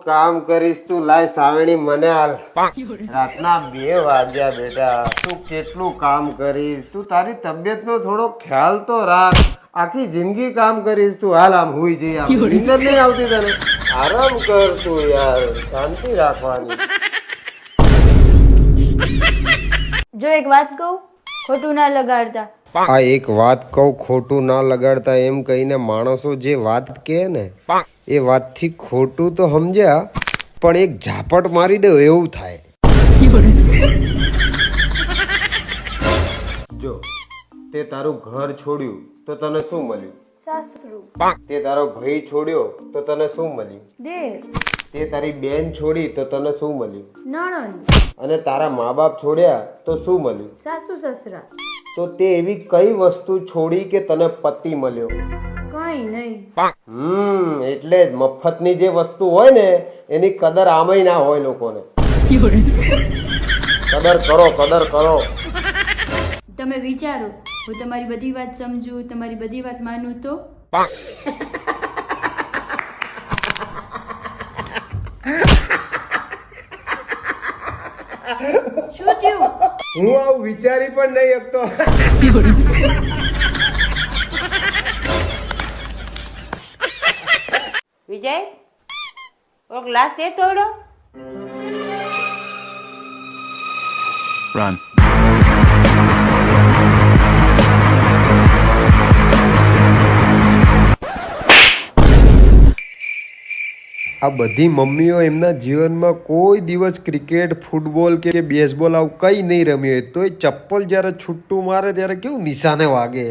કામ કરીશ તું લાય સાવણી મને હાલ રાતના 2 વાગ્યા બેટા તું કેટલું કામ કરીશ તું તારી તબિયતનો થોડો ખ્યાલ તો રાખ આખી જિંદગી કામ કરીશ તું હાલ આમ હુઈ જઈ આમ નીંદર નહીં આવતી તને આરામ કર તું યાર શાંતિ રાખવાની જો એક વાત કહું ખોટું ના લગાડતા આ એક વાત કહું ખોટું ના લગાડતા એમ કહીને માણસો જે વાત કહે ને એ વાતથી ખોટું તો સમજ્યા પણ એક ઝાપટ મારી દે એવું થાય જો તે તારું ઘર છોડ્યું તો તને શું મળ્યું સાસરું તે તારો ભાઈ છોડ્યો તો તને શું મળ્યું દેર તે તારી બેન છોડી તો તને શું મળ્યું નણંદ અને તારા મા બાપ છોડ્યા તો શું મળ્યું સાસુ સસરા તો તે એવી કઈ વસ્તુ છોડી કે તને પતિ મળ્યો કઈ નહીં એટલે જ મફતની જે વસ્તુ હોય ને એની કદર આમય ના હોય લોકોને કદર કરો તમે વિચારો હું તમારી બધી વાત સમજુ તમારી બધી વાત માનું તો શું થયું હું આવું વિચારી પણ નહીં શકતો વિજય ઓલો ગ્લાસ તે તોડ્યો Run. આ બધી મમ્મીઓ એમના જીવનમાં કોઈ દિવસ ક્રિકેટ ફૂટબોલ કે બેસબોલ આવું કંઈ નહીં રમ્યું હોય તોય ચપ્પલ જ્યારે છૂટું મારે ત્યારે કેવું નિશાને વાગે